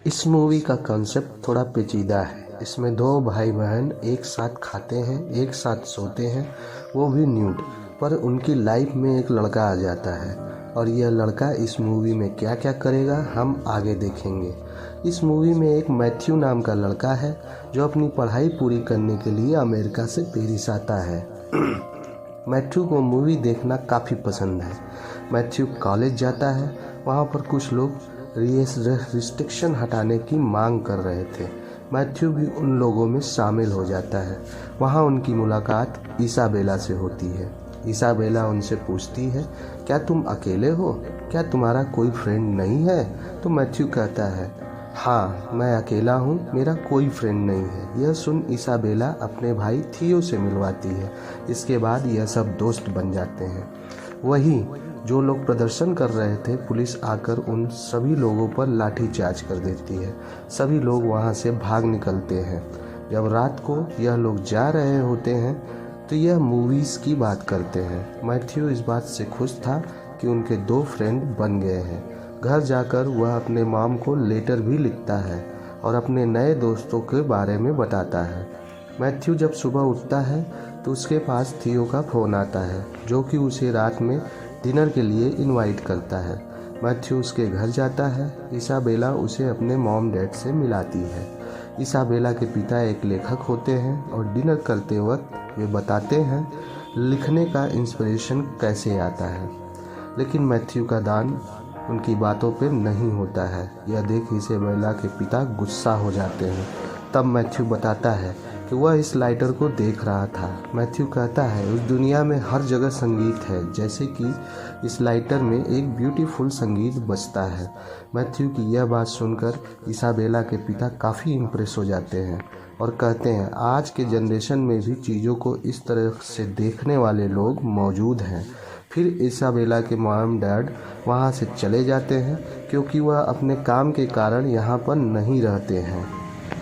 इस मूवी का कॉन्सेप्ट थोड़ा पेचीदा है। इसमें दो भाई बहन एक साथ खाते हैं, एक साथ सोते हैं, वो भी न्यूड। पर उनकी लाइफ में एक लड़का आ जाता है और यह लड़का इस मूवी में क्या क्या करेगा हम आगे देखेंगे। इस मूवी में एक मैथ्यू नाम का लड़का है जो अपनी पढ़ाई पूरी करने के लिए अमेरिका से पेरिस आता है। मैथ्यू को मूवी देखना काफ़ी पसंद है। मैथ्यू कॉलेज जाता है। वहाँ पर कुछ लोग रिस्ट्रिक्शन हटाने की मांग कर रहे थे। मैथ्यू भी उन लोगों में शामिल हो जाता है। वहाँ उनकी मुलाकात इसाबेला से होती है। इसाबेला उनसे पूछती है, क्या तुम अकेले हो? क्या तुम्हारा कोई फ्रेंड नहीं है? तो मैथ्यू कहता है, हाँ मैं अकेला हूँ, मेरा कोई फ्रेंड नहीं है। यह सुन इसाबेला अपने भाई थियो से मिलवाती है। इसके बाद यह सब दोस्त बन जाते हैं। वहीं जो लोग प्रदर्शन कर रहे थे, पुलिस आकर उन सभी लोगों पर लाठीचार्ज कर देती है। सभी लोग वहां से भाग निकलते हैं। जब रात को यह लोग जा रहे होते हैं तो यह मूवीज़ की बात करते हैं। मैथ्यू इस बात से खुश था कि उनके दो फ्रेंड बन गए हैं। घर जाकर वह अपने मॉम को लेटर भी लिखता है और अपने नए दोस्तों के बारे में बताता है। मैथ्यू जब सुबह उठता है तो उसके पास थियो का फ़ोन आता है जो कि उसे रात में डिनर के लिए इनवाइट करता है। मैथ्यू उसके घर जाता है। इसाबेला उसे अपने मॉम डैड से मिलाती है। इसाबेला के पिता एक लेखक होते हैं और डिनर करते वक्त वे बताते हैं लिखने का इंस्पिरेशन कैसे आता है। लेकिन मैथ्यू का ध्यान उनकी बातों पर नहीं होता है। यह देख इसाबेला के पिता गुस्सा हो जाते हैं। तब मैथ्यू बताता है कि वह इस लाइटर को देख रहा था। मैथ्यू कहता है उस दुनिया में हर जगह संगीत है, जैसे कि इस लाइटर में एक ब्यूटीफुल संगीत बजता है। मैथ्यू की यह बात सुनकर इसाबेला के पिता काफ़ी इम्प्रेस हो जाते हैं और कहते हैं आज के जनरेशन में भी चीज़ों को इस तरह से देखने वाले लोग मौजूद हैं। फिर इसाबेला के मॉम डैड वहाँ से चले जाते हैं क्योंकि वह अपने काम के कारण यहाँ पर नहीं रहते हैं।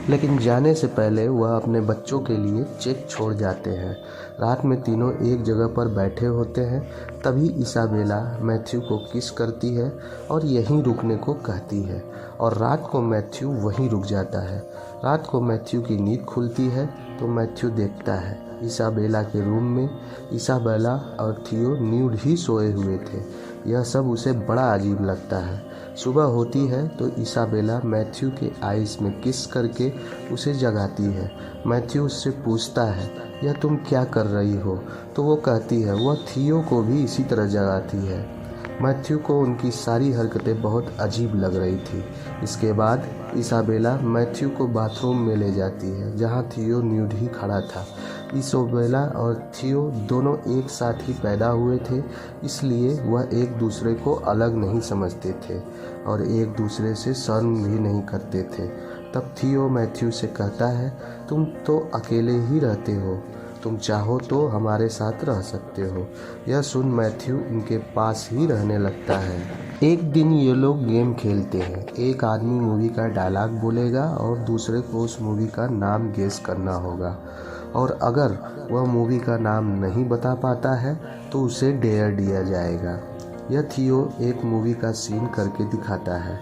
लेकिन जाने से पहले वह अपने बच्चों के लिए चेक छोड़ जाते हैं। रात में तीनों एक जगह पर बैठे होते हैं। तभी इसाबेला मैथ्यू को किस करती है और यहीं रुकने को कहती है और रात को मैथ्यू वहीं रुक जाता है। रात को मैथ्यू की नींद खुलती है तो मैथ्यू देखता है इसाबेला के रूम में इसाबेला और थियो न्यूड ही सोए हुए थे। यह सब उसे बड़ा अजीब लगता है। सुबह होती है तो इसाबेला मैथ्यू के आइस में किस करके उसे जगाती है। मैथ्यू उससे पूछता है यह तुम क्या कर रही हो? तो वो कहती है वह थियो को भी इसी तरह जगाती है। मैथ्यू को उनकी सारी हरकतें बहुत अजीब लग रही थी। इसके बाद इसाबेला मैथ्यू को बाथरूम में ले जाती है जहाँ थियो न्यूड ही खड़ा था। इसाबेला और थियो दोनों एक साथ ही पैदा हुए थे, इसलिए वह एक दूसरे को अलग नहीं समझते थे और एक दूसरे से शर्म भी नहीं करते थे। तब थियो मैथ्यू से कहता है तुम तो अकेले ही रहते हो, तुम चाहो तो हमारे साथ रह सकते हो। यह सुन मैथ्यू उनके पास ही रहने लगता है। एक दिन ये लोग गेम खेलते हैं। एक आदमी मूवी का डायलॉग बोलेगा और दूसरे को उस मूवी का नाम गेस करना होगा और अगर वह मूवी का नाम नहीं बता पाता है तो उसे डेयर दिया जाएगा। यह थियो एक मूवी का सीन करके दिखाता है।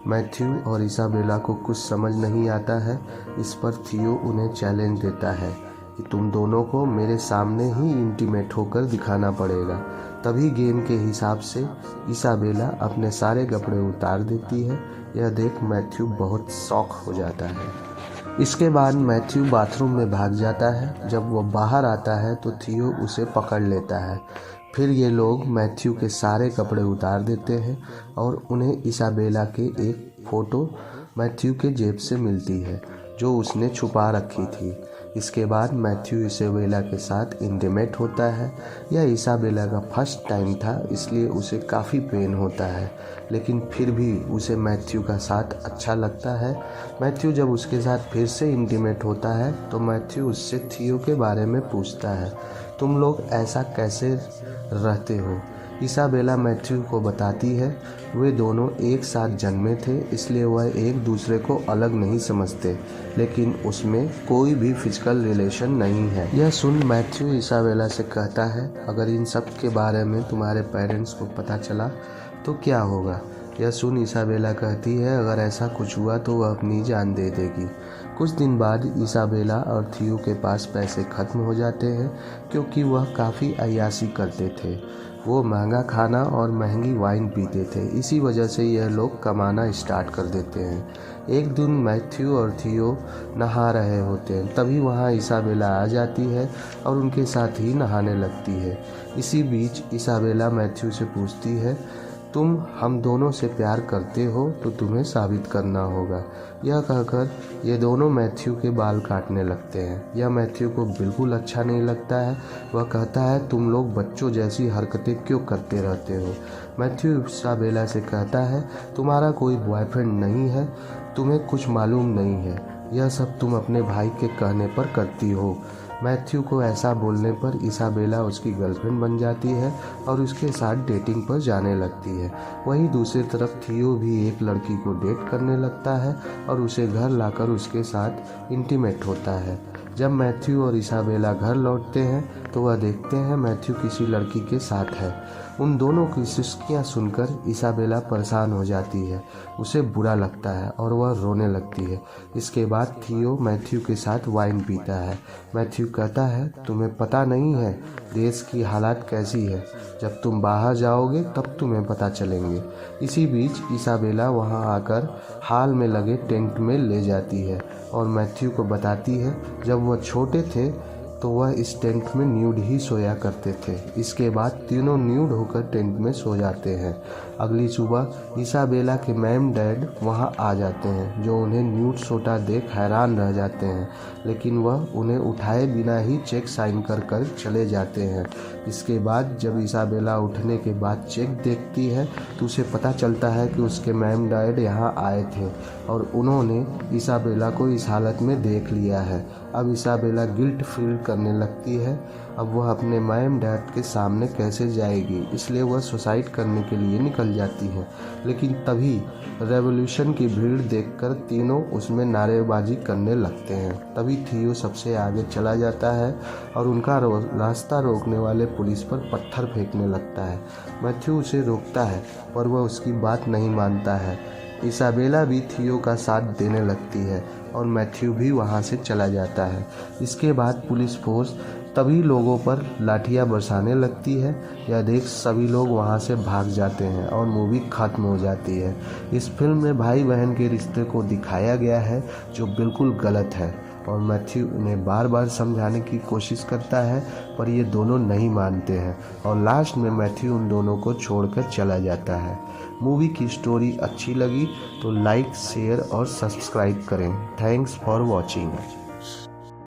मैथ्यू और इसाबेला को कुछ समझ नहीं आता है। इस पर थियो उन्हें चैलेंज देता है कि तुम दोनों को मेरे सामने ही इंटीमेट होकर दिखाना पड़ेगा। तभी गेम के हिसाब से इसाबेला अपने सारे कपड़े उतार देती है। यह देख मैथ्यू बहुत शॉक हो जाता है। इसके बाद मैथ्यू बाथरूम में भाग जाता है। जब वह बाहर आता है तो थियो उसे पकड़ लेता है। फिर ये लोग मैथ्यू के सारे कपड़े उतार देते हैं और उन्हें इसाबेला के एक फ़ोटो मैथ्यू के जेब से मिलती है जो उसने छुपा रखी थी। इसके बाद मैथ्यू इसाबेला के साथ इंटीमेट होता है। यह इसाबेला का फर्स्ट टाइम था, इसलिए उसे काफ़ी पेन होता है, लेकिन फिर भी उसे मैथ्यू का साथ अच्छा लगता है। मैथ्यू जब उसके साथ फिर से इंटीमेट होता है तो मैथ्यू उससे थियो के बारे में पूछता है, तुम लोग ऐसा कैसे रहते हो? इसाबेला मैथ्यू को बताती है वे दोनों एक साथ जन्मे थे, इसलिए वह एक दूसरे को अलग नहीं समझते, लेकिन उसमें कोई भी फिजिकल रिलेशन नहीं है। यह सुन मैथ्यू इसाबेला से कहता है अगर इन सब के बारे में तुम्हारे पेरेंट्स को पता चला तो क्या होगा? यह सुन इसाबेला कहती है अगर ऐसा कुछ हुआ तो वह अपनी जान दे देगी। कुछ दिन बाद इसाबेला और थियो के पास पैसे ख़त्म हो जाते हैं क्योंकि वह काफ़ी अय्याशी करते थे। वो महंगा खाना और महंगी वाइन पीते थे। इसी वजह से यह लोग कमाना स्टार्ट कर देते हैं। एक दिन मैथ्यू और थियो नहा रहे होते हैं, तभी वहाँ इसाबेला आ जाती है और उनके साथ ही नहाने लगती है। इसी बीच इसाबेला मैथ्यू से पूछती है, तुम हम दोनों से प्यार करते हो तो तुम्हें साबित करना होगा। यह कहकर ये दोनों मैथ्यू के बाल काटने लगते हैं। यह मैथ्यू को बिल्कुल अच्छा नहीं लगता है। वह कहता है तुम लोग बच्चों जैसी हरकतें क्यों करते रहते हो। मैथ्यू इसाबेला से कहता है तुम्हारा कोई बॉयफ्रेंड नहीं है, तुम्हें कुछ मालूम नहीं है, यह सब तुम अपने भाई के कहने पर करती हो। मैथ्यू को ऐसा बोलने पर इसाबेला उसकी गर्लफ्रेंड बन जाती है और उसके साथ डेटिंग पर जाने लगती है। वहीं दूसरी तरफ थियो भी एक लड़की को डेट करने लगता है और उसे घर लाकर उसके साथ इंटीमेट होता है। जब मैथ्यू और इसाबेला घर लौटते हैं तो वह देखते हैं मैथ्यू किसी लड़की के साथ है। उन दोनों की सिसकियाँ सुनकर इसाबेला परेशान हो जाती है। उसे बुरा लगता है और वह रोने लगती है। इसके बाद थियो मैथ्यू के साथ वाइन पीता है। मैथ्यू कहता है तुम्हें पता नहीं है देश की हालात कैसी है, जब तुम बाहर जाओगे तब तुम्हें पता चलेंगे। इसी बीच इसाबेला वहां आकर हाल में लगे टेंट में ले जाती है और मैथ्यू को बताती है जब वह छोटे थे तो वह इस टेंट में न्यूड ही सोया करते थे। इसके बाद तीनों न्यूड होकर टेंट में सो जाते हैं। अगली सुबह इसाबेला के मैम डैड वहां आ जाते हैं, जो उन्हें न्यूड सोता देख हैरान रह जाते हैं, लेकिन वह उन्हें उठाए बिना ही चेक साइन कर चले जाते हैं। इसके बाद जब इसाबेला उठने के बाद चेक देखती है तो उसे पता चलता है कि उसके मैम डैड यहाँ आए थे और उन्होंने इसाबेला को इस हालत में देख लिया है। अब इसाबेला गिल्ट फील करने लगती है। अब वह अपने मैम डैड के सामने कैसे जाएगी, इसलिए वह सुसाइड करने के लिए निकल जाती है। लेकिन तभी रेवोल्यूशन की भीड़ देखकर तीनों उसमें नारेबाजी करने लगते हैं। तभी थियो सबसे आगे चला जाता है और उनका रास्ता रोकने वाले पुलिस पर पत्थर फेंकने लगता है। मैथ्यू उसे रोकता है पर वह उसकी बात नहीं मानता है। इसाबेला भी थियो का साथ देने लगती है और मैथ्यू भी वहां से चला जाता है। इसके बाद पुलिस फोर्स तभी लोगों पर लाठियां बरसाने लगती है। यह देख सभी लोग वहां से भाग जाते हैं और मूवी खत्म हो जाती है। इस फिल्म में भाई बहन के रिश्ते को दिखाया गया है जो बिल्कुल गलत है और मैथ्यू उन्हें बार बार समझाने की कोशिश करता है पर ये दोनों नहीं मानते हैं और लास्ट में मैथ्यू उन दोनों को छोड़कर चला जाता है। मूवी की स्टोरी अच्छी लगी तो लाइक, शेयर और सब्सक्राइब करें। Thanks for watching.